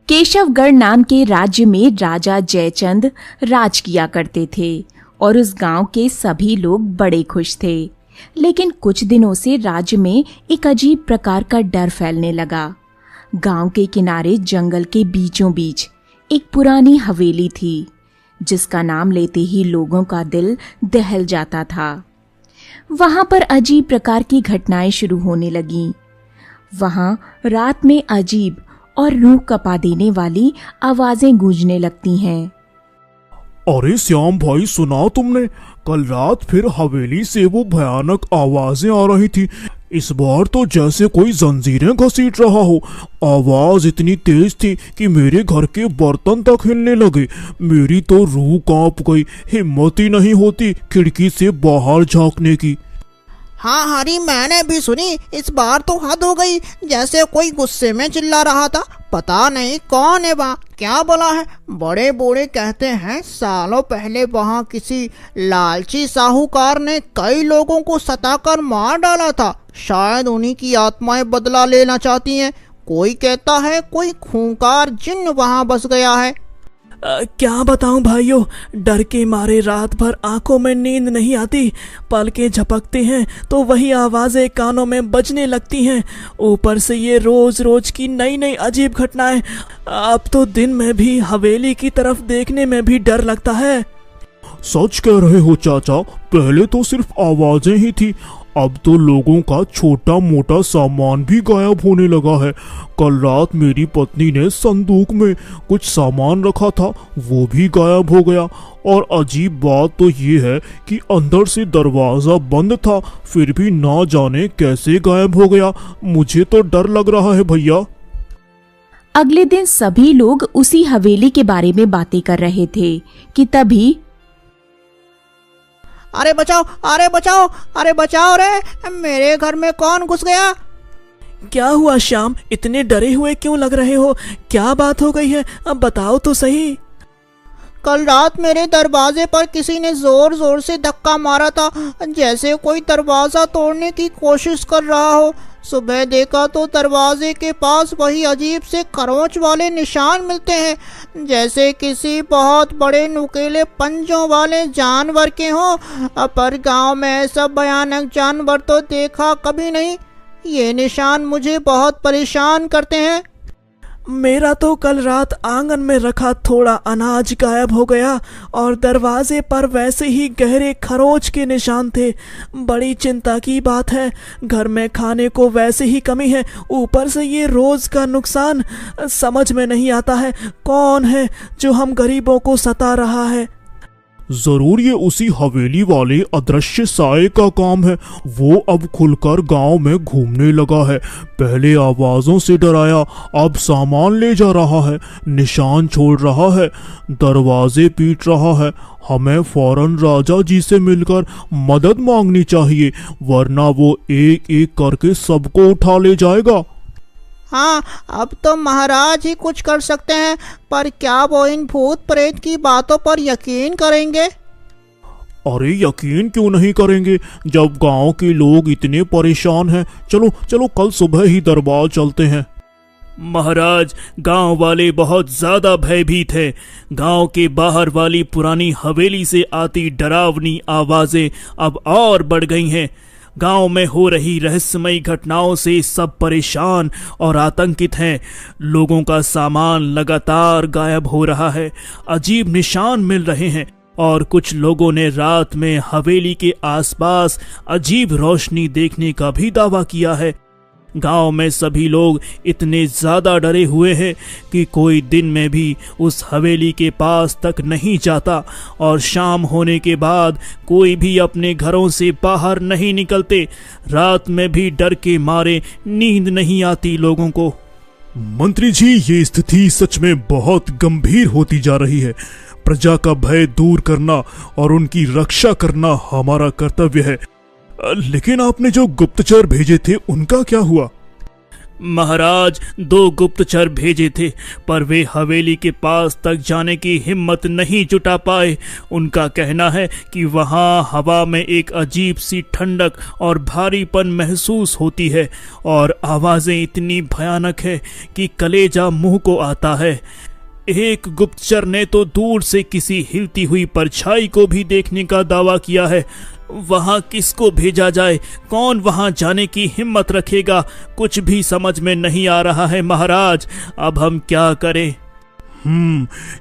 केशवगढ़ नाम के राज्य में राजा जयचंद राज किया करते थे और उस गांव के सभी लोग बड़े खुश थे। लेकिन कुछ दिनों से राज्य में एक अजीब प्रकार का डर फैलने लगा। गांव के किनारे जंगल के बीचों बीच एक पुरानी हवेली थी, जिसका नाम लेते ही लोगों का दिल दहल जाता था। वहां पर अजीब प्रकार की घटनाएं शुरू होने लगीं। वहां रात में अजीब और रूह कपा देने वाली आवाजें गूंजने लगती हैं। अरे श्याम भाई, सुना तुमने? कल रात फिर हवेली से वो भयानक आवाजें आ रही थी। इस बार तो जैसे कोई जंजीरें घसीट रहा हो। आवाज इतनी तेज थी कि मेरे घर के बर्तन तक हिलने लगे। मेरी तो रूह कांप गई, हिम्मत ही नहीं होती खिड़की से बाहर झांकने की। हाँ हरी, मैंने भी सुनी। इस बार तो हद हो गई, जैसे कोई गुस्से में चिल्ला रहा था। पता नहीं कौन है वहाँ, क्या बोला है। बड़े बूढ़े कहते हैं सालों पहले वहाँ किसी लालची साहूकार ने कई लोगों को सताकर मार डाला था। शायद उन्हीं की आत्माएं बदला लेना चाहती हैं। कोई कहता है कोई खूंखार जिन्न वहाँ बस गया है। क्या बताऊं भाइयों, डर के मारे रात भर आंखों में नींद नहीं आती। पलकें झपकते हैं तो वही आवाजें कानों में बजने लगती हैं। ऊपर से ये रोज रोज की नई नई अजीब घटनाएं। अब तो दिन में भी हवेली की तरफ देखने में भी डर लगता है। सच कह रहे हो चाचा, पहले तो सिर्फ आवाजें ही थी, अब तो लोगों का छोटा मोटा सामान भी गायब होने लगा है। कल रात मेरी पत्नी ने संदूक में कुछ सामान रखा था, वो भी गायब हो गया। और अजीब बात तो ये है कि अंदर से दरवाजा बंद था, फिर भी ना जाने कैसे गायब हो गया। मुझे तो डर लग रहा है भैया। अगले दिन सभी लोग उसी हवेली के बारे में बातें कर रहे थे कि तभी अरे बचाओ, अरे बचाओ, अरे बचाओ रे, मेरे घर में कौन घुस गया। क्या हुआ श्याम, इतने डरे हुए क्यों लग रहे हो? क्या बात हो गई है, अब बताओ तो सही। कल रात मेरे दरवाजे पर किसी ने जोर जोर से धक्का मारा था, जैसे कोई दरवाजा तोड़ने की कोशिश कर रहा हो। सुबह देखा तो दरवाजे के पास वही अजीब से खरोंच वाले निशान मिलते हैं, जैसे किसी बहुत बड़े नुकीले पंजों वाले जानवर के हों। पर गांव में ऐसा भयानक जानवर तो देखा कभी नहीं। ये निशान मुझे बहुत परेशान करते हैं। मेरा तो कल रात आंगन में रखा थोड़ा अनाज गायब हो गया और दरवाजे पर वैसे ही गहरे खरोंच के निशान थे। बड़ी चिंता की बात है, घर में खाने को वैसे ही कमी है, ऊपर से ये रोज का नुकसान। समझ में नहीं आता है कौन है जो हम गरीबों को सता रहा है। जरूर ये उसी हवेली वाले अदृश्य साए का काम है। वो अब खुलकर गांव में घूमने लगा है। पहले आवाजों से डराया, अब सामान ले जा रहा है, निशान छोड़ रहा है, दरवाजे पीट रहा है। हमें फौरन राजा जी से मिलकर मदद मांगनी चाहिए, वरना वो एक एक करके सबको उठा ले जाएगा। हाँ, अब तो महाराज ही कुछ कर सकते हैं, पर क्या वो इन भूत प्रेत की बातों पर यकीन करेंगे? अरे यकीन क्यों नहीं करेंगे, जब गांव के लोग इतने परेशान हैं। चलो चलो कल सुबह ही दरबार चलते हैं। महाराज, गांव वाले बहुत ज्यादा भयभीत हैं। गांव के बाहर वाली पुरानी हवेली से आती डरावनी आवाजें अब और बढ़ गई हैं। गांव में हो रही रहस्यमयी घटनाओं से सब परेशान और आतंकित हैं। लोगों का सामान लगातार गायब हो रहा है, अजीब निशान मिल रहे हैं और कुछ लोगों ने रात में हवेली के आसपास अजीब रोशनी देखने का भी दावा किया है। गांव में सभी लोग इतने ज्यादा डरे हुए हैं कि कोई दिन में भी उस हवेली के पास तक नहीं जाता और शाम होने के बाद कोई भी अपने घरों से बाहर नहीं निकलते। रात में भी डर के मारे नींद नहीं आती लोगों को। मंत्री जी, ये स्थिति सच में बहुत गंभीर होती जा रही है। प्रजा का भय दूर करना और उनकी रक्षा करना हमारा कर्तव्य है। लेकिन आपने जो गुप्तचर भेजे थे उनका क्या हुआ? महाराज 2 गुप्तचर भेजे थे, पर वे हवेली के पास तक जाने की हिम्मत नहीं जुटा पाए। उनका कहना है कि वहां हवा में एक अजीब सी ठंडक और भारीपन महसूस होती है और आवाजें इतनी भयानक है कि कलेजा मुंह को आता है। एक गुप्तचर ने तो दूर से किसी हिलती हुई परछाई को भी देखने का दावा किया है। वहां किसको भेजा जाए, कौन वहां जाने की हिम्मत रखेगा, कुछ भी समझ में नहीं आ रहा है महाराज। अब हम क्या करें?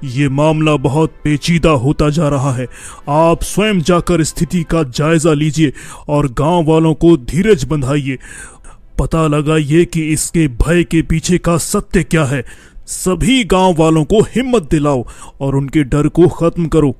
ये मामला बहुत पेचीदा होता जा रहा है। आप स्वयं जाकर स्थिति का जायजा लीजिए और गांव वालों को धीरज बंधाइए। पता लगाइए कि इसके भय के पीछे का सत्य क्या है। सभी गांव वालों को हिम्मत दिलाओ और उनके डर को खत्म करो।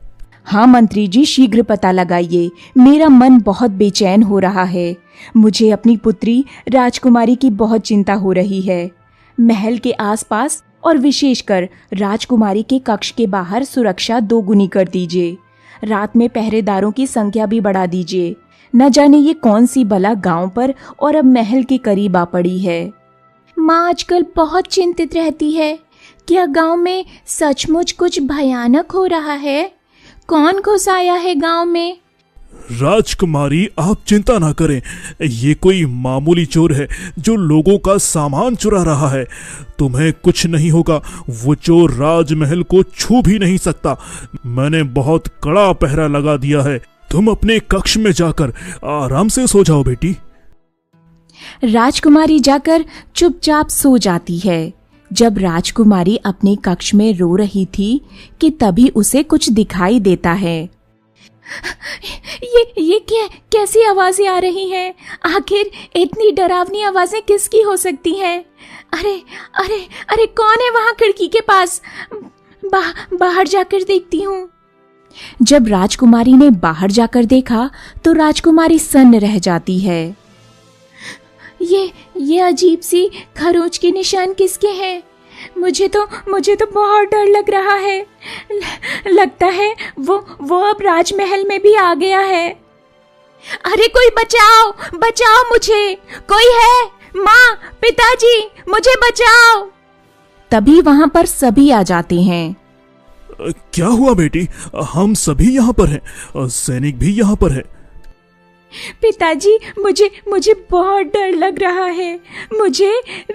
हाँ मंत्री जी, शीघ्र पता लगाइए। मेरा मन बहुत बेचैन हो रहा है। मुझे अपनी पुत्री राजकुमारी की बहुत चिंता हो रही है। महल के आसपास और विशेषकर राजकुमारी के कक्ष के बाहर सुरक्षा 2 गुनी कर दीजिए। रात में पहरेदारों की संख्या भी बढ़ा दीजिए। न जाने ये कौन सी बला गांव पर और अब महल के करीब आ पड़ी है। माँ आजकल बहुत चिंतित रहती है। क्या गांव में सचमुच कुछ भयानक हो रहा है? कौन घुस आया है गांव में? राजकुमारी, आप चिंता ना करें। ये कोई मामूली चोर है जो लोगों का सामान चुरा रहा है। तुम्हें कुछ नहीं होगा। वो चोर राजमहल को छू भी नहीं सकता। मैंने बहुत कड़ा पहरा लगा दिया है। तुम अपने कक्ष में जाकर आराम से सो जाओ बेटी। राजकुमारी जाकर चुपचाप सो जाती है। जब राजकुमारी अपने कक्ष में रो रही थी कि तभी उसे कुछ दिखाई देता है। ये कैसी आवाजें आ रही हैं? आखिर इतनी डरावनी आवाजें किसकी हो सकती हैं? अरे अरे अरे, कौन है वहां खिड़की के पास? बाहर जाकर देखती हूँ। जब राजकुमारी ने बाहर जाकर देखा तो राजकुमारी सन्न रह जाती है। ये अजीब सी खरोंच के निशान किसके हैं? मुझे तो बहुत डर लग रहा है। लगता है वो अब राजमहल में भी आ गया है। अरे कोई बचाओ मुझे, कोई है? माँ, पिताजी, मुझे बचाओ। तभी वहां पर सभी आ जाते हैं। क्या हुआ बेटी? हम सभी यहाँ पर हैं। सैनिक भी यहाँ पर है। पिताजी, मुझे बहुत डर लग रहा है। मुझे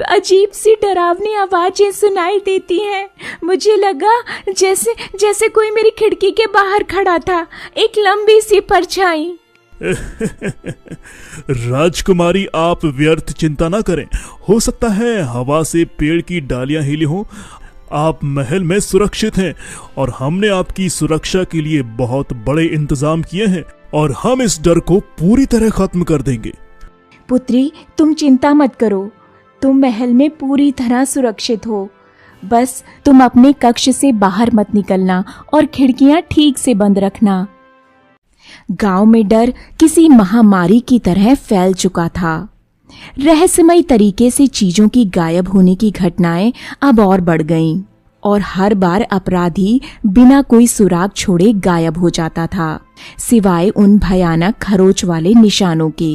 अजीब सी डरावनी आवाजें सुनाई देती हैं। मुझे लगा जैसे कोई मेरी खिड़की के बाहर खड़ा था, एक लंबी सी परछाई। राजकुमारी, आप व्यर्थ चिंता ना करें। हो सकता है हवा से पेड़ की डालियां हिली हों। आप महल में सुरक्षित हैं और हमने आपकी सुरक्षा के लिए बहुत बड़े इंतजाम किए हैं और हम इस डर को पूरी तरह खत्म कर देंगे। पुत्री, तुम चिंता मत करो। तुम महल में पूरी तरह सुरक्षित हो। बस तुम अपने कक्ष से बाहर मत निकलना और खिड़कियां ठीक से बंद रखना। गांव में डर किसी महामारी की तरह फैल चुका था। रहस्यमय तरीके से चीजों की गायब होने की घटनाएं अब और बढ़ गईं और हर बार अपराधी बिना कोई सुराग छोड़े गायब हो जाता था, सिवाय उन भयानक खरोच वाले निशानों के।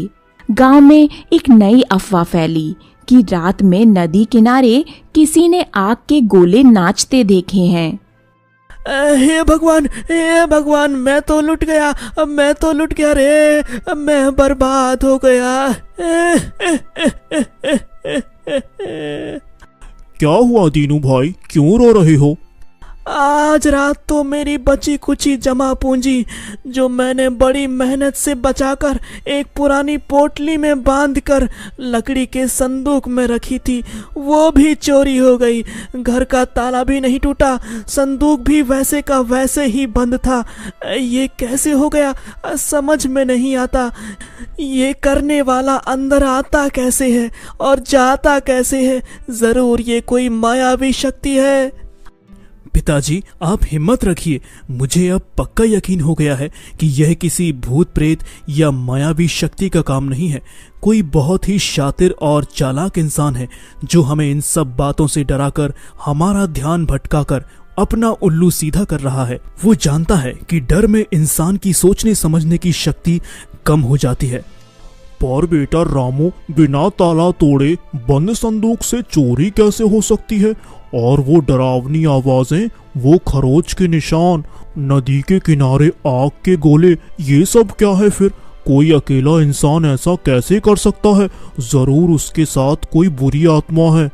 गांव में एक नई अफवाह फैली कि रात में नदी किनारे किसी ने आग के गोले नाचते देखे हैं। हे भगवान, मैं तो लुट गया रे। मैं बर्बाद हो गया। क्या हुआ दीनू भाई, क्यों रो रहे हो? आज रात तो मेरी बची कुची जमा पूंजी जो मैंने बड़ी मेहनत से बचाकर एक पुरानी पोटली में बांधकर लकड़ी के संदूक में रखी थी, वो भी चोरी हो गई। घर का ताला भी नहीं टूटा, संदूक भी वैसे का वैसे ही बंद था। ये कैसे हो गया समझ में नहीं आता। ये करने वाला अंदर आता कैसे है और जाता कैसे है? जरूर ये कोई मायावी शक्ति है। पिताजी, आप हिम्मत रखिए। मुझे अब पक्का यकीन हो गया है कि यह किसी भूत प्रेत या मायावी शक्ति का काम नहीं है। कोई बहुत ही शातिर और चालाक इंसान है जो हमें इन सब बातों से डराकर हमारा ध्यान भटकाकर अपना उल्लू सीधा कर रहा है। वो जानता है कि डर में इंसान की सोचने समझने की शक्ति कम हो जाती है। पर बेटा रामू, बिना ताला तोड़े बंद संदूक से चोरी कैसे हो सकती है? और वो डरावनी आवाजें, वो खरोच के निशान, नदी के किनारे आग के गोले, ये सब क्या है फिर? कोई अकेला इंसान ऐसा कैसे कर सकता है? जरूर उसके साथ कोई बुरी आत्मा है।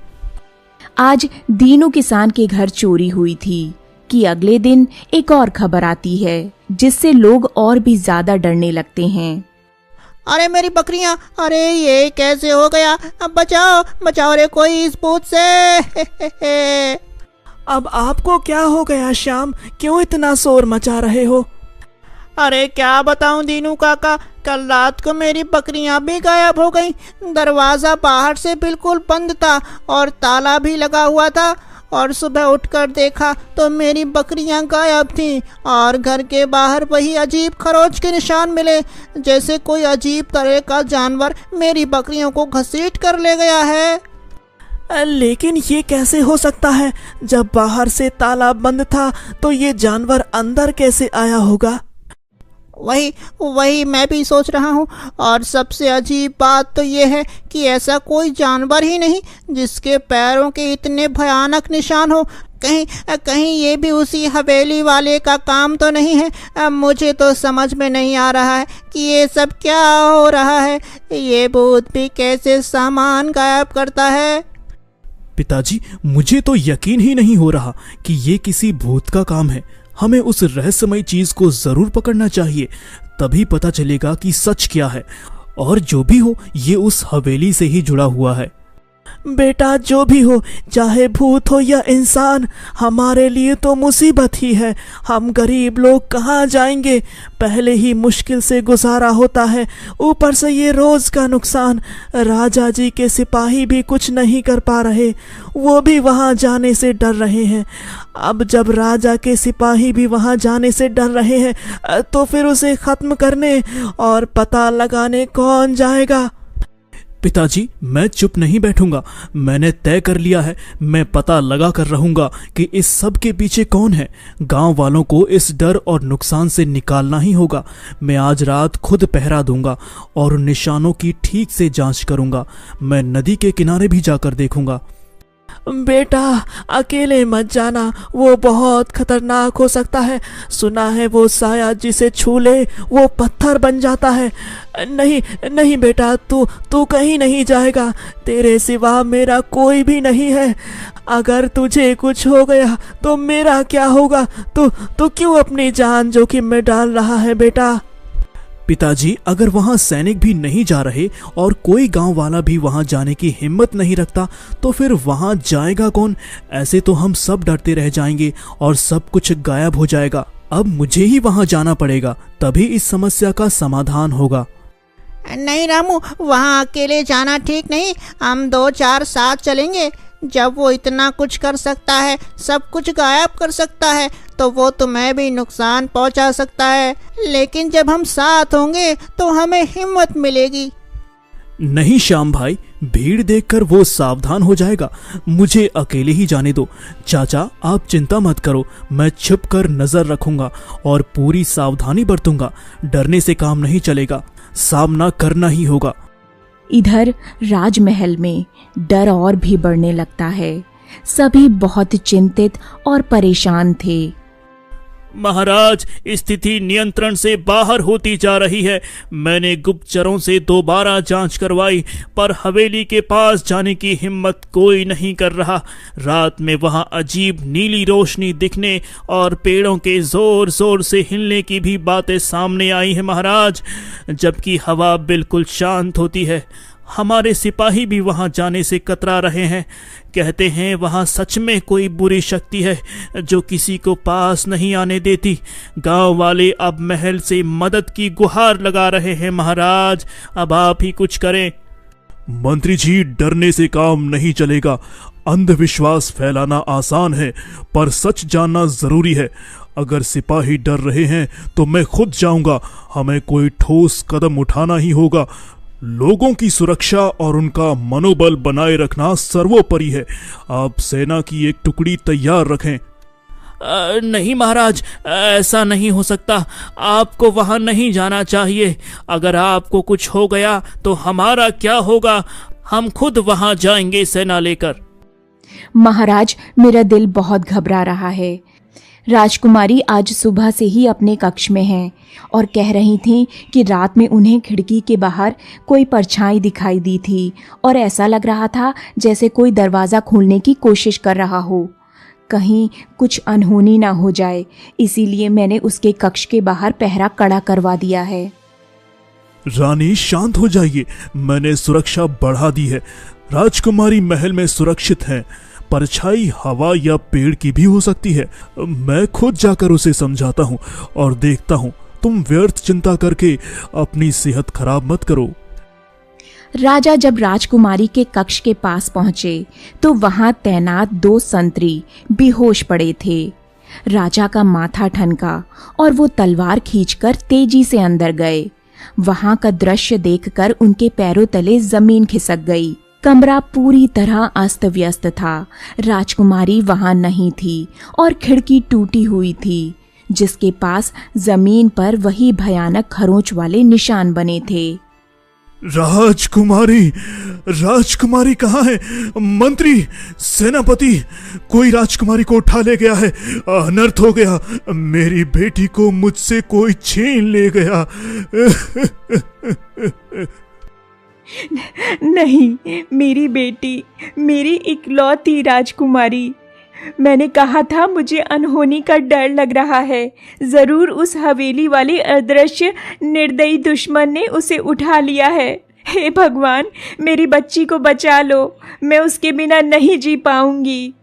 आज दीनू किसान के घर चोरी हुई थी कि अगले दिन एक और खबर आती है जिससे लोग और भी ज्यादा डरने लगते हैं। अरे मेरी बकरियां, अरे ये कैसे हो गया? अब बचाओ बचाओ रे कोई इस भूत से। अब आपको क्या हो गया श्याम, क्यों इतना शोर मचा रहे हो? अरे क्या बताऊं दीनू काका, कल रात को मेरी बकरियां भी गायब हो गईं। दरवाजा बाहर से बिल्कुल बंद था और ताला भी लगा हुआ था, और सुबह उठकर देखा तो मेरी बकरियां गायब थीं और घर के बाहर वही अजीब खरोच के निशान मिले, जैसे कोई अजीब तरह का जानवर मेरी बकरियों को घसीट कर ले गया है। लेकिन ये कैसे हो सकता है? जब बाहर से ताला बंद था तो ये जानवर अंदर कैसे आया होगा? वही मैं भी सोच रहा हूँ। और सबसे अजीब बात तो ये है कि ऐसा कोई जानवर ही नहीं जिसके पैरों के इतने भयानक निशान हो। कहीं ये भी उसी हवेली वाले का काम तो नहीं है? अब मुझे तो समझ में नहीं आ रहा है कि ये सब क्या हो रहा है। ये भूत भी कैसे सामान गायब करता है? पिताजी, मुझे तो यकीन ही नहीं हो रहा कि ये किसी भूत का काम है। हमें उस रहस्यमय चीज को जरूर पकड़ना चाहिए, तभी पता चलेगा कि सच क्या है। और जो भी हो, ये उस हवेली से ही जुड़ा हुआ है। बेटा, जो भी हो, चाहे भूत हो या इंसान, हमारे लिए तो मुसीबत ही है। हम गरीब लोग कहाँ जाएंगे? पहले ही मुश्किल से गुजारा होता है, ऊपर से ये रोज का नुकसान। राजा जी के सिपाही भी कुछ नहीं कर पा रहे, वो भी वहाँ जाने से डर रहे हैं। अब जब राजा के सिपाही भी वहाँ जाने से डर रहे हैं तो फिर उसे खत्म करने और पता लगाने कौन जाएगा? पिताजी, मैं चुप नहीं बैठूंगा। मैंने तय कर लिया है, मैं पता लगा कर रहूंगा कि इस सब के पीछे कौन है। गांव वालों को इस डर और नुकसान से निकालना ही होगा। मैं आज रात खुद पहरा दूंगा और उन निशानों की ठीक से जांच करूंगा। मैं नदी के किनारे भी जाकर देखूंगा। बेटा, अकेले मत जाना, वो बहुत खतरनाक हो सकता है। सुना है वो साया जिसे छू ले वो पत्थर बन जाता है। नहीं नहीं बेटा, तू कहीं नहीं जाएगा। तेरे सिवा मेरा कोई भी नहीं है। अगर तुझे कुछ हो गया तो मेरा क्या होगा? तू क्यों अपनी जान जोखिम में डाल रहा है बेटा? पिताजी, अगर वहां सैनिक भी नहीं जा रहे और कोई गांव वाला भी वहां जाने की हिम्मत नहीं रखता तो फिर वहां जाएगा कौन? ऐसे तो हम सब डरते रह जाएंगे और सब कुछ गायब हो जाएगा। अब मुझे ही वहां जाना पड़ेगा, तभी इस समस्या का समाधान होगा। नहीं रामू, वहाँ अकेले जाना ठीक नहीं। हम 2-4 साथ चलेंगे। जब वो इतना कुछ कर सकता है, सब कुछ गायब कर सकता है, तो वो तुम्हें भी नुकसान पहुंचा सकता है। लेकिन जब हम साथ होंगे तो हमें हिम्मत मिलेगी। नहीं श्याम भाई, भीड़ देखकर वो सावधान हो जाएगा। मुझे अकेले ही जाने दो। चाचा, आप चिंता मत करो, मैं छिप कर नजर रखूंगा और पूरी सावधानी बरतूंगा। डरने से काम नहीं चलेगा, सामना करना ही होगा। इधर राजमहल में डर और भी बढ़ने लगता है। सभी बहुत चिंतित और परेशान थे। महाराज, स्थिति नियंत्रण से बाहर होती जा रही है। मैंने गुप्तचरों से दोबारा जांच करवाई, पर हवेली के पास जाने की हिम्मत कोई नहीं कर रहा। रात में वहां अजीब नीली रोशनी दिखने और पेड़ों के जोर जोर से हिलने की भी बातें सामने आई हैं महाराज, जबकि हवा बिल्कुल शांत होती है। हमारे सिपाही भी वहां जाने से कतरा रहे हैं। कहते हैं वहां सच में कोई बुरी शक्ति है जो किसी को पास नहीं आने देती। गांव वाले अब महल से मदद की गुहार लगा रहे हैं महाराज, अब आप ही कुछ करें। मंत्री जी, डरने से काम नहीं चलेगा। अंधविश्वास फैलाना आसान है, पर सच जानना जरूरी है। अगर सिपाही डर रहे हैं तो मैं खुद जाऊंगा। हमें कोई ठोस कदम उठाना ही होगा। लोगों की सुरक्षा और उनका मनोबल बनाए रखना सर्वोपरि है। आप सेना की एक टुकड़ी तैयार रखें। नहीं महाराज, ऐसा नहीं हो सकता। आपको वहां नहीं जाना चाहिए। अगर आपको कुछ हो गया तो हमारा क्या होगा? हम खुद वहां जाएंगे सेना लेकर। महाराज, मेरा दिल बहुत घबरा रहा है। राजकुमारी आज सुबह से ही अपने कक्ष में हैं और कह रही थीं कि रात में उन्हें खिड़की के बाहर कोई परछाई दिखाई दी थी और ऐसा लग रहा था जैसे कोई दरवाज़ा खोलने की कोशिश कर रहा हो। कहीं कुछ अनहोनी ना हो जाए, इसीलिए मैंने उसके कक्ष के बाहर पहरा कड़ा करवा दिया है। रानी शांत हो जाइए, मैंने सुरक्षा बढ़ा दी है। राजकुमारी महल में सुरक्षित है। परछाई हवा या पेड़ की भी हो सकती है। मैं खुद जाकर उसे समझाता हूँ और देखता हूँ। तुम व्यर्थ चिंता करके अपनी सेहत खराब मत करो। राजा जब राजकुमारी के कक्ष के पास पहुंचे तो वहां तैनात 2 संतरी बेहोश पड़े थे। राजा का माथा ठनका और वो तलवार खींचकर तेजी से अंदर गए। वहां का दृश्य देखकर उनके पैरों तले जमीन खिसक गई। कमरा पूरी तरह अस्त व्यस्त था। राजकुमारी वहां नहीं थी और खिड़की टूटी हुई थी, जिसके पास जमीन पर वही भयानक खरोंच वाले निशान बने थे। राजकुमारी, राजकुमारी कहाँ है? मंत्री, सेनापति, कोई राजकुमारी को उठा ले गया है। अनर्थ हो गया। मेरी बेटी को मुझसे कोई छीन ले गया। नहीं, मेरी बेटी, मेरी इकलौती राजकुमारी। मैंने कहा था मुझे अनहोनी का डर लग रहा है। जरूर उस हवेली वाले अदृश्य निर्दयी दुश्मन ने उसे उठा लिया है। हे भगवान, मेरी बच्ची को बचा लो, मैं उसके बिना नहीं जी पाऊंगी।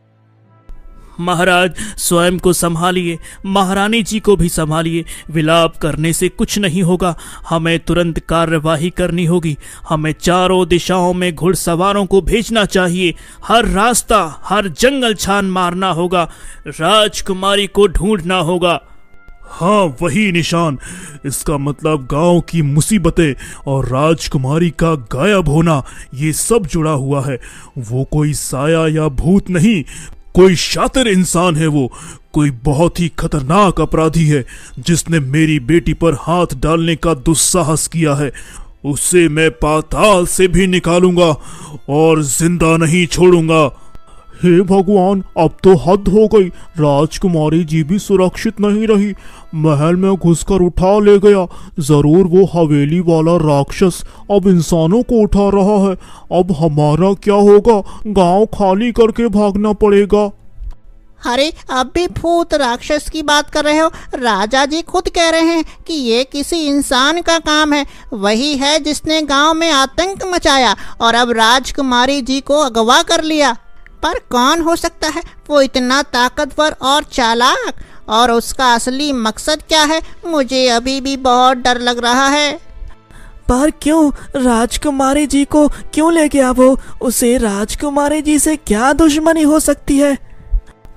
महाराज, स्वयं को संभालिए, महारानी जी को भी संभालिए। विलाप करने से कुछ नहीं होगा। हमें तुरंत कार्यवाही करनी होगी। हमें चारों दिशाओं में घुड़सवारों को भेजना चाहिए। हर रास्ता, हर जंगल छान मारना होगा। राजकुमारी को ढूंढना होगा। हाँ, वही निशान। इसका मतलब गांव की मुसीबतें और राजकुमारी का गायब होना, ये सब जुड़ा हुआ है। वो कोई साया या भूत नहीं, कोई शातिर इंसान है। वो कोई बहुत ही खतरनाक अपराधी है जिसने मेरी बेटी पर हाथ डालने का दुस्साहस किया है। उसे मैं पाताल से भी निकालूंगा और जिंदा नहीं छोड़ूंगा। हे भगवान, अब तो हद हो गई। राजकुमारी जी भी सुरक्षित नहीं रही। महल में घुसकर उठा ले गया। जरूर वो हवेली वाला राक्षस अब इंसानों को उठा रहा है। अब हमारा क्या होगा? गांव खाली करके भागना पड़ेगा। अरे, अब भी भूत राक्षस की बात कर रहे हो? राजा जी खुद कह रहे हैं कि ये किसी इंसान का काम है। वही है जिसने गांव में आतंक मचाया और अब राजकुमारी जी को अगवा कर लिया। पर कौन हो सकता है वो इतना ताकतवर और चालाक? और उसका असली मकसद क्या है? मुझे अभी भी बहुत डर लग रहा है। पर क्यों? राजकुमारी जी को क्यों ले गया वो? उसे राजकुमारी जी से क्या दुश्मनी हो सकती है?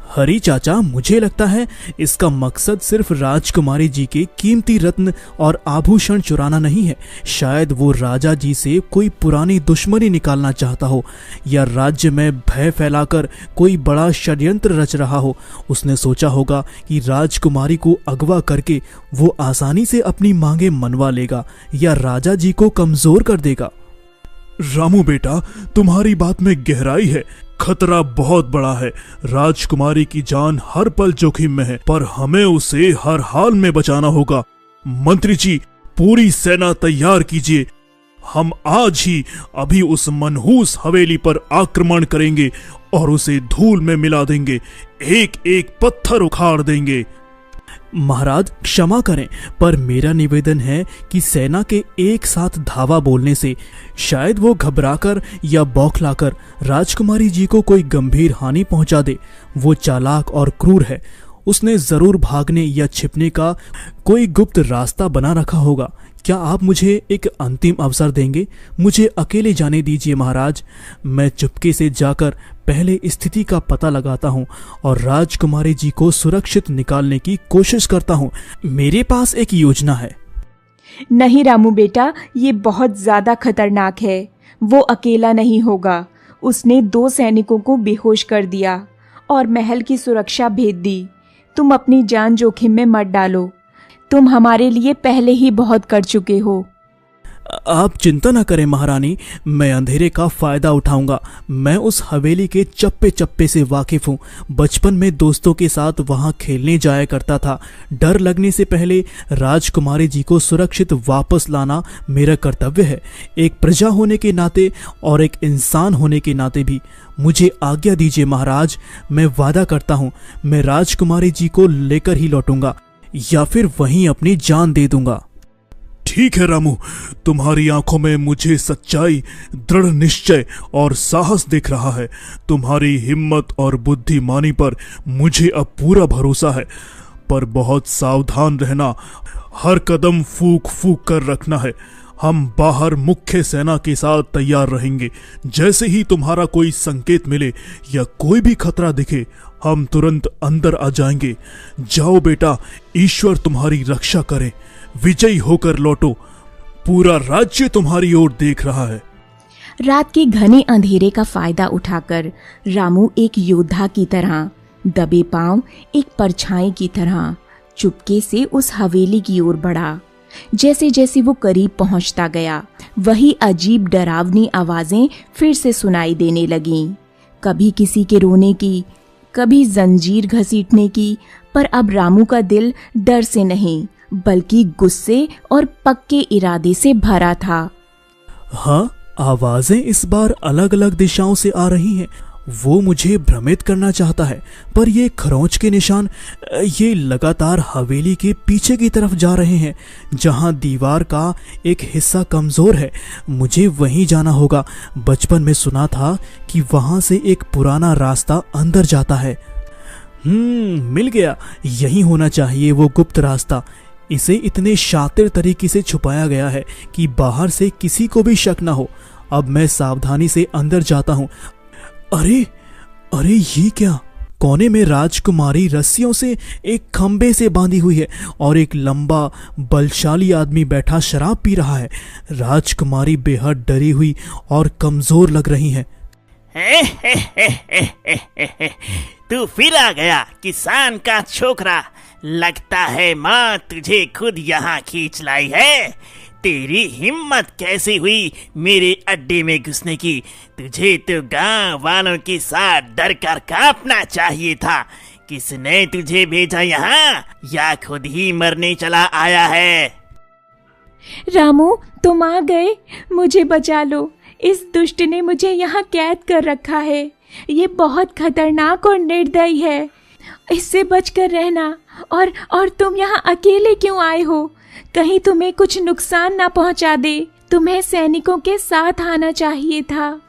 हरी चाचा, मुझे लगता है इसका मकसद सिर्फ राजकुमारी जी के कीमती रत्न और आभूषण चुराना नहीं है। शायद वो राजा जी से कोई पुरानी दुश्मनी निकालना चाहता हो या राज्य में भय फैलाकर कोई बड़ा षड्यंत्र रच रहा हो। उसने सोचा होगा कि राजकुमारी को अगवा करके वो आसानी से अपनी मांगे मनवा लेगा या राजा जी को कमजोर कर देगा। रामू बेटा, तुम्हारी बात में गहराई है। खतरा बहुत बड़ा है। राजकुमारी की जान हर पल जोखिम में है, पर हमें उसे हर हाल में बचाना होगा। मंत्री जी, पूरी सेना तैयार कीजिए। हम आज ही अभी उस मनहूस हवेली पर आक्रमण करेंगे और उसे धूल में मिला देंगे। एक एक पत्थर उखाड़ देंगे। महाराज, क्षमा करें, पर मेरा निवेदन है कि सेना के एक साथ धावा बोलने से शायद वो घबराकर या बौखलाकर राजकुमारी जी को कोई गंभीर हानि पहुंचा दे। वो चालाक और क्रूर है। उसने जरूर भागने या छिपने का कोई गुप्त रास्ता बना रखा होगा। क्या आप मुझे एक अंतिम अवसर देंगे? मुझे अकेले जाने दीजिए महाराज। मैं चुपके से जाकर पहले स्थिति का पता लगाता हूँ और राजकुमारी जी को सुरक्षित निकालने की कोशिश करता हूँ। मेरे पास एक योजना है। नहीं रामू बेटा, ये बहुत ज्यादा खतरनाक है। वो अकेला नहीं होगा। उसने 2 सैनिकों को बेहोश कर दिया और महल की सुरक्षा भेज दी। तुम अपनी जान जोखिम में मत डालो। तुम हमारे लिए पहले ही बहुत कर चुके हो। आप चिंता न करें महारानी, मैं अंधेरे का फायदा उठाऊंगा। मैं उस हवेली के चप्पे चप्पे से वाकिफ हूँ। बचपन में दोस्तों के साथ वहाँ खेलने जाया करता था। डर लगने से पहले राजकुमारी जी को सुरक्षित वापस लाना मेरा कर्तव्य है, एक प्रजा होने के नाते और एक इंसान होने के नाते भी। मुझे आज्ञा दीजिए महाराज, मैं वादा करता हूँ मैं राजकुमारी जी को लेकर ही लौटूंगा या फिर वहीं अपनी जान दे दूंगा। ठीक है रामू, तुम्हारी आंखों में मुझे सच्चाई, दृढ़ निश्चय और साहस दिख रहा है। तुम्हारी हिम्मत और बुद्धिमानी पर मुझे अब पूरा भरोसा है, पर बहुत सावधान रहना, हर कदम फूंक फूंक कर रखना है। हम बाहर मुख्य सेना के साथ तैयार रहेंगे। जैसे ही तुम्हारा कोई संकेत मिले या कोई भी खतरा दिखे, हम तुरंत अंदर आ जाएंगे। जाओ बेटा, ईश्वर तुम्हारी रक्षा करे। विजयी होकर लौटो, पूरा राज्य तुम्हारी ओर देख रहा है। रात के घने अंधेरे का फायदा उठाकर रामू एक योद्धा की तरह, दबे पांव एक परछाई की तरह चुपके से उस हवेली की ओर बढ़ा। जैसे जैसे वो करीब पहुंचता गया, वही अजीब डरावनी आवाजें फिर से सुनाई देने लगीं। कभी किसी के रोने की, कभी जंजीर घसीटने की, पर अब रामू का दिल डर से नहीं बल्कि गुस्से और पक्के इरादे से भरा था। हाँ, आवाजें इस बार अलग अलग दिशाओं से आ रही हैं। वो मुझे भ्रमित करना चाहता है, पर ये खरोंच के निशान ये लगातार हवेली के पीछे की तरफ जा रहे हैं, जहां दीवार का एक हिस्सा कमजोर है। मुझे वहीं जाना होगा। बचपन में सुना था कि वहां से एक पुराना रास्ता अंदर जाता है। मिल गया। यही होना चाहिए वो गुप्त रास्ता। इसे इतने शातिर तरीके से छुपाया गया है कि बाहर से किसी को भी शक न हो। अब मैं सावधानी से अंदर जाता हूँ। अरे अरे, ये क्या? कोने में राजकुमारी रस्सियों से एक खंबे से बांधी हुई है और एक लंबा बलशाली आदमी बैठा शराब पी रहा है। राजकुमारी बेहद डरी हुई और कमजोर लग रही हैं। तू फिर आ गया किसान का छोकरा। लगता है माँ तुझे खुद यहाँ खींच लाई है। तेरी हिम्मत कैसी हुई मेरे अड्डे में घुसने की? तुझे तो गांव वालों के साथ डर कर कांपना चाहिए था। किसने तुझे भेजा यहाँ, या खुद ही मरने चला आया है? रामू, तुम आ गए, मुझे बचा लो। इस दुष्ट ने मुझे यहाँ कैद कर रखा है। ये बहुत खतरनाक और निर्दयी है। इससे बचकर रहना। और तुम यहाँ अकेले क्यों आए हो? कहीं तुम्हें कुछ नुकसान ना पहुँचा दे। तुम्हें सैनिकों के साथ आना चाहिए था।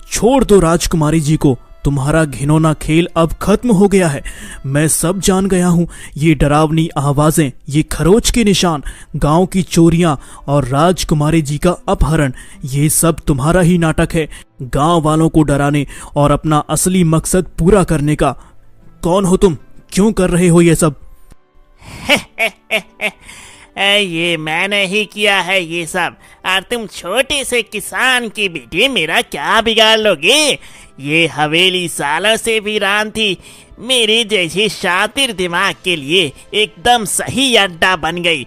छोड़ दो राजकुमारी जी को। तुम्हारा घिनौना खेल अब खत्म हो गया है। मैं सब जान गया हूँ। ये डरावनी आवाजें, ये खरोच के निशान, गांव की चोरियां और राजकुमारी जी का अपहरण, ये सब तुम्हारा ही नाटक है, गांव वालों को डराने और अपना असली मकसद पूरा करने का। कौन हो तुम? क्यों कर रहे हो ये सब? ये मैंने ही किया है ये सब। और तुम छोटे से किसान की बेटी मेरा क्या बिगाड़ लोगे? ये हवेली सालों से वीरान थी। मेरे जैसे शातिर दिमाग के लिए एकदम सही अड्डा बन गई।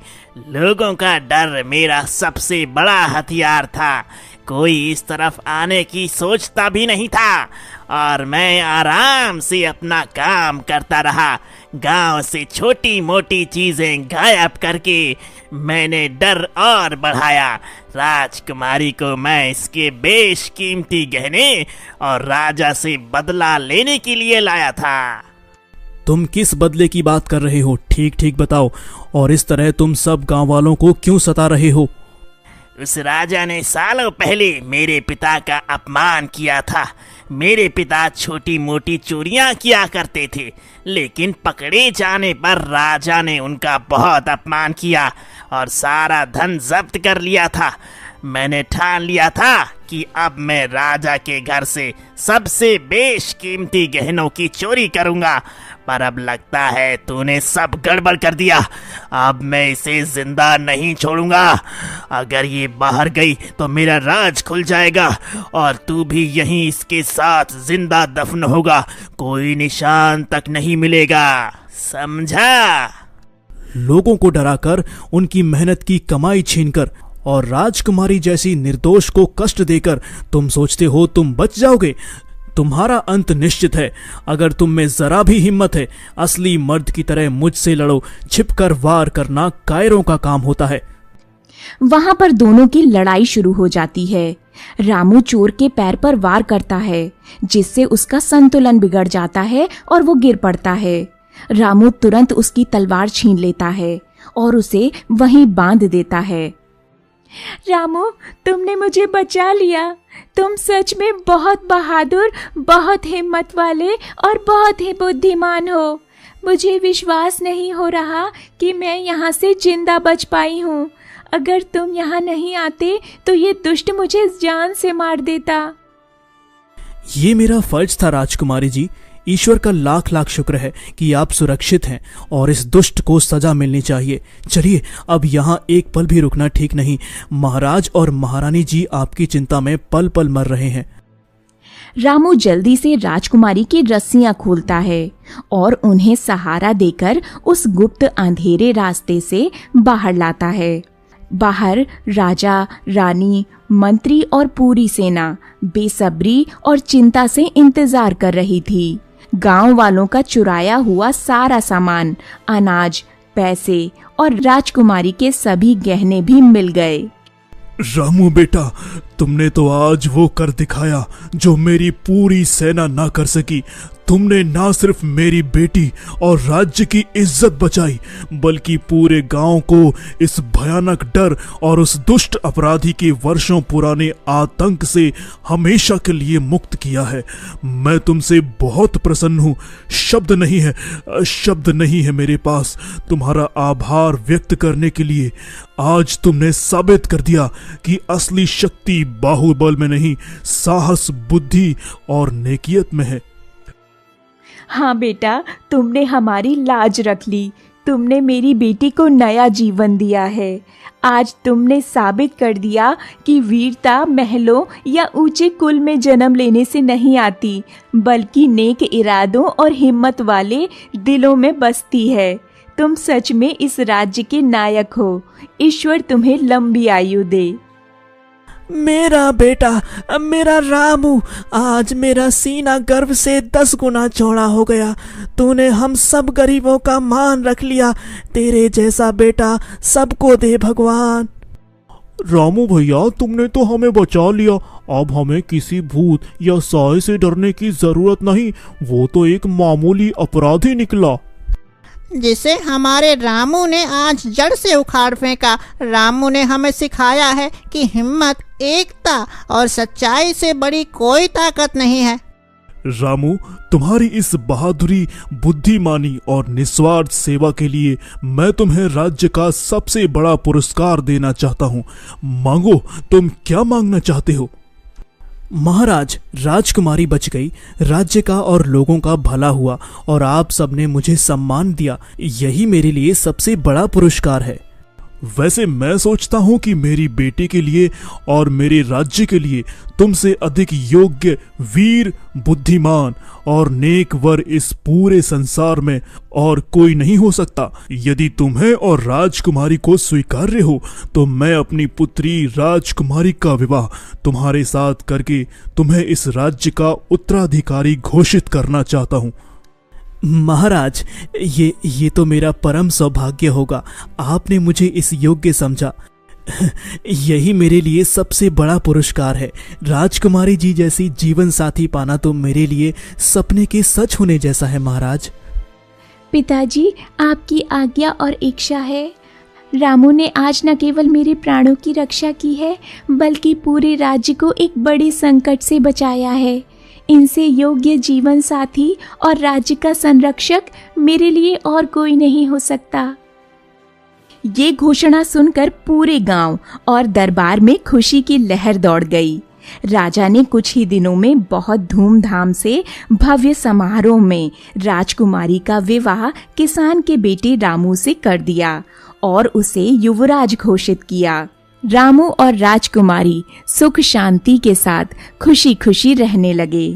लोगों का डर मेरा सबसे बड़ा हथियार था। कोई इस तरफ आने की सोचता भी नहीं था और मैं आराम से अपना काम करता रहा। गांव से छोटी मोटी चीजें गायब करके मैंने डर और बढ़ाया। राजकुमारी को मैं इसके बेशकीमती गहने और राजा से बदला लेने के लिए लाया था। तुम किस बदले की बात कर रहे हो? ठीक ठीक बताओ। और इस तरह तुम सब गांव वालों को क्यों सता रहे हो? उस राजा ने सालों पहले मेरे पिता का अपमान किया था। मेरे पिता छोटी मोटी चोरियां किया करते थे, लेकिन पकड़े जाने पर राजा ने उनका बहुत अपमान किया और सारा धन जब्त कर लिया था। मैंने ठान लिया था कि अब मैं राजा के घर से सबसे बेशकीमती गहनों की चोरी करूंगा, पर अब लगता है तूने सब गड़बड़ कर दिया। अब मैं इसे जिंदा नहीं छोड़ूंगा। अगर ये बाहर गई तो मेरा राज खुल जाएगा और तू भी यहीं इसके साथ जिंदा दफन होगा। कोई निशान तक नहीं मिलेगा। समझा? लोगों को डराकर, उनकी मेहनत की कमाई छीनकर और राजकुमारी जैसी निर्दोष को कष्ट देकर तुम सोचते हो तुम बच जाओगे? तुम्हारा अंत निश्चित है। अगर तुम में जरा भी हिम्मत है, असली मर्द की तरह मुझसे लड़ो। छिपकर वार करना कायरों का काम होता है। वहां पर दोनों की लड़ाई शुरू हो जाती है। रामू चोर के पैर पर वार करता है, जिससे उसका संतुलन बिगड़ जाता है और वो गिर पड़ता है। रामू तुरंत उसकी तलवार छीन लेता है और उसे वहीं बांध देता है। रामू, तुमने मुझे बचा लिया। तुम सच में बहुत बहादुर, बहुत हिम्मत वाले और बहुत ही बुद्धिमान हो। मुझे विश्वास नहीं हो रहा कि मैं यहाँ से जिंदा बच पाई हूँ। अगर तुम यहाँ नहीं आते तो ये दुष्ट मुझे जान से मार देता। ये मेरा फर्ज था राजकुमारी जी। ईश्वर का लाख लाख शुक्र है कि आप सुरक्षित हैं और इस दुष्ट को सजा मिलनी चाहिए। चलिए, अब यहाँ एक पल भी रुकना ठीक नहीं। महाराज और महारानी जी आपकी चिंता में पल पल मर रहे हैं। रामू जल्दी से राजकुमारी की रस्सियां खोलता है और उन्हें सहारा देकर उस गुप्त अंधेरे रास्ते से बाहर लाता है। बाहर राजा, रानी, मंत्री और पूरी सेना बेसब्री और चिंता से इंतजार कर रही थी। गांव वालों का चुराया हुआ सारा सामान, अनाज, पैसे और राजकुमारी के सभी गहने भी मिल गए। रामू बेटा, तुमने तो आज वो कर दिखाया जो मेरी पूरी सेना ना कर सकी। तुमने ना सिर्फ मेरी बेटी और राज्य की इज्जत बचाई, बल्कि पूरे गांव को इस भयानक डर और उस दुष्ट अपराधी के वर्षों पुराने आतंक से हमेशा के लिए मुक्त किया है। मैं तुमसे बहुत प्रसन्न हूँ। शब्द नहीं है मेरे पास तुम्हारा आभार व्यक्त करने के लिए। आज तुमने साबित कर दिया कि असली शक्ति बाहुबल में नहीं, साहस, बुद्धि और नेकियत में है। हाँ बेटा, तुमने हमारी लाज रख ली। तुमने मेरी बेटी को नया जीवन दिया है। आज तुमने साबित कर दिया कि वीरता महलों या ऊंचे कुल में जन्म लेने से नहीं आती, बल्कि नेक इरादों और हिम्मत वाले दिलों में बसती है। तुम सच में इस राज्य के नायक हो। ईश्वर तुम्हें लंबी आयु दे। मेरा बेटा, मेरा रामू, आज मेरा सीना गर्व से 10 गुना चौड़ा हो गया। तूने हम सब गरीबों का मान रख लिया। तेरे जैसा बेटा सबको दे भगवान। रामू भैया, तुमने तो हमें बचा लिया। अब हमें किसी भूत या साए से डरने की जरूरत नहीं। वो तो एक मामूली अपराधी निकला जिसे हमारे रामू ने आज जड़ से उखाड़ फेंका। रामू ने हमें सिखाया है कि हिम्मत, एकता और सच्चाई से बड़ी कोई ताकत नहीं है। रामू, तुम्हारी इस बहादुरी, बुद्धिमानी और निस्वार्थ सेवा के लिए मैं तुम्हें राज्य का सबसे बड़ा पुरस्कार देना चाहता हूँ। मांगो, तुम क्या मांगना चाहते हो? महाराज, राजकुमारी बच गई, राज्य का और लोगों का भला हुआ और आप सबने मुझे सम्मान दिया। यही मेरे लिए सबसे बड़ा पुरस्कार है। वैसे मैं सोचता हूँ कि मेरी बेटी के लिए और मेरे राज्य के लिए तुमसे अधिक योग्य, वीर, बुद्धिमान और नेक वर इस पूरे संसार में और कोई नहीं हो सकता। यदि तुम्हें और राजकुमारी को स्वीकार्य हो तो मैं अपनी पुत्री राजकुमारी का विवाह तुम्हारे साथ करके तुम्हें इस राज्य का उत्तराधिकारी घोषित करना चाहता हूँ। महाराज, ये तो मेरा परम सौभाग्य होगा। आपने मुझे इस योग्य समझा। यही मेरे लिए सबसे बड़ा पुरस्कार है। राजकुमारी जी जैसी जीवन साथी पाना तो मेरे लिए सपने के सच होने जैसा है। महाराज, पिताजी, आपकी आज्ञा और इच्छा है। रामू ने आज न केवल मेरे प्राणों की रक्षा की है, बल्कि पूरे राज्य को एक बड़े संकट से बचाया है। इनसे योग्य जीवन साथी और राज्य का संरक्षक मेरे लिए और कोई नहीं हो सकता। ये घोषणा सुनकर पूरे गांव और दरबार में खुशी की लहर दौड़ गई। राजा ने कुछ ही दिनों में बहुत धूमधाम से भव्य समारोह में राजकुमारी का विवाह किसान के बेटे रामू से कर दिया और उसे युवराज घोषित किया। रामू और राजकुमारी सुख शांति के साथ खुशी खुशी रहने लगे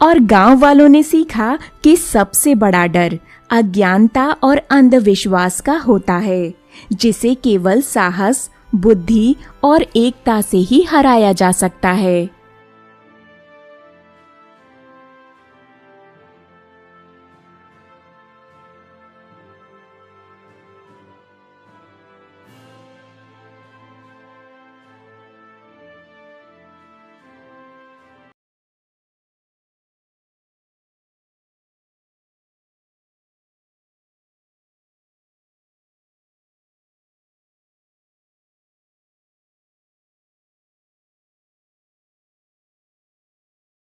और गांव वालों ने सीखा कि सबसे बड़ा डर अज्ञानता और अंधविश्वास का होता है, जिसे केवल साहस, बुद्धि और एकता से ही हराया जा सकता है।